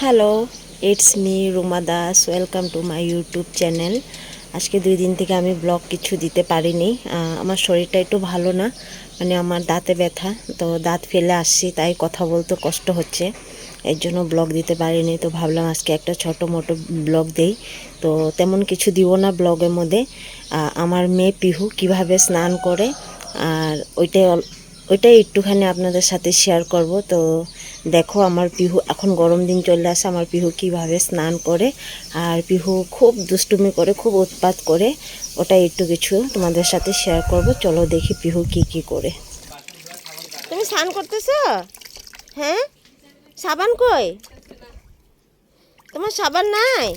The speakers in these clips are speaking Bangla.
Hello, it's me Ruma Das. Welcome to my YouTube channel. আজকে 2 দিন থেকে আমি ব্লগ কিছু দিতে পারিনি। আমার শরীরটা একটু ভালো না, মানে আমার দাঁতে ব্যথা, তো দাঁত ফেলে আসছি, তাই কথা বলতে কষ্ট হচ্ছে, এর জন্য ব্লগ দিতে পারিনি। তো ভাবলাম আজকে একটা ছোটো মোটো ব্লগ দেই। তো তেমন কিছু দিব না ব্লগের মধ্যে। আমার মেয়ে পিহু কিভাবে স্নান করে আর ওইটাই একটুখানি আপনাদের সাথে শেয়ার করব। তো দেখো, আমার পিহু এখন গরম দিন চলে আসে, আমার পিহু কিভাবে স্নান করে। আর পিহু খুব দুষ্টুমি করে, খুব উৎপাত করে, ওটাই একটু কিছু তোমাদের সাথে শেয়ার করব। চলো দেখি পিহু কি করে। তুমি স্নান করতেছো? হ্যাঁ, সাবান কই? তোমার সাবান নাই?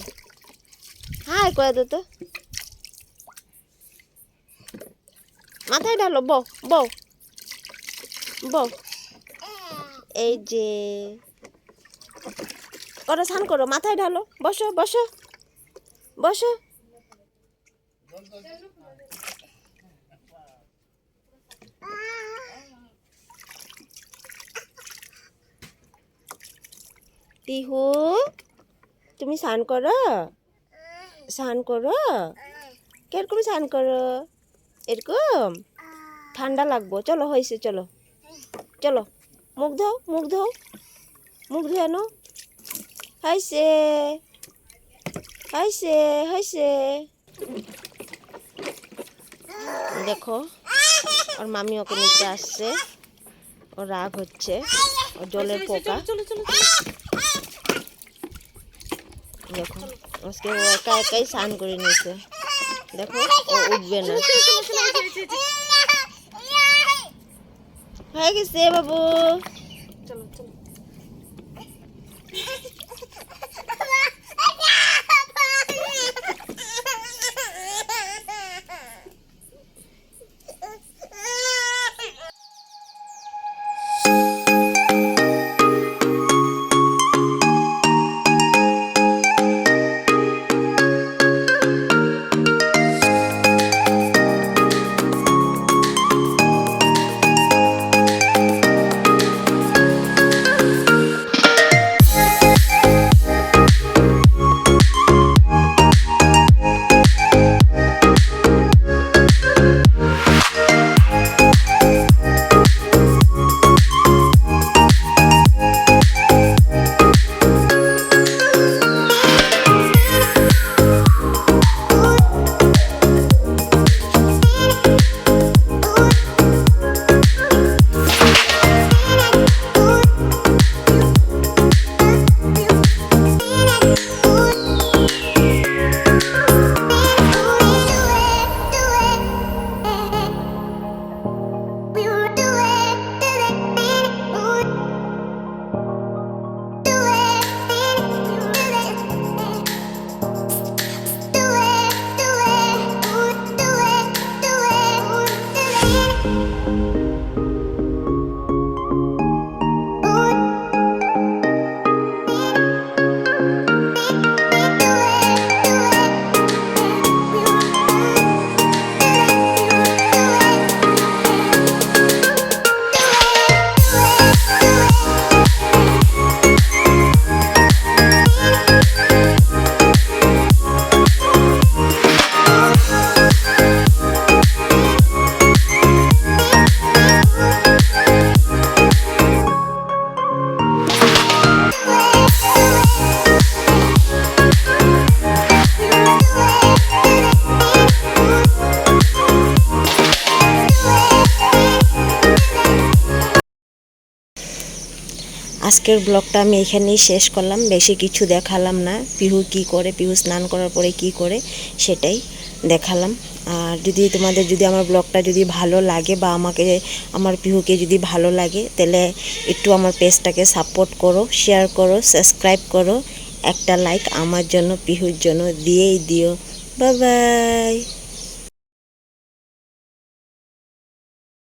হাই করে দো তো, মাথায় ঢালো, বউ বউ বউ। এই যে করো, স্নান করো, মাথায় ঢালো, বসো বসো বসো। পিহু, তুমি স্নান করো, স্নান করো, কিরকম স্নান করো? এরকম ঠান্ডা লাগবো। চলো হয়েছে, চলো চলো, মুখ ধো, মুখ ধো, মুখ ধুয়ে আনো। হয়েছে হয়েছে হয়েছে। দেখো, ওর মামি ওকে নিতে আসছে, ও রাগ হচ্ছে, ও জলের পোকা। দেখো, আজকে ও একা একাই স্নান করে নিয়েছে। দেখো, ও উঠবে না। হয়ে গেছে বাবু। চলো চলো। আজকের ব্লগটা আমি এখানেই শেষ করলাম, বেশি কিছু দেখালাম না। পিহু কি করে, পিহু স্নান করার পরে কি করে, সেটাই দেখালাম। আর যদি আমার ব্লগটা যদি ভালো লাগে বা আমার পিহুকে যদি ভালো লাগে, তাহলে একটু আমার পেজটাকে সাপোর্ট করো, শেয়ার করো, সাবস্ক্রাইব করো, একটা লাইক আমার জন্য, পিহুর জন্য দিয়েই দিও। Bye bye.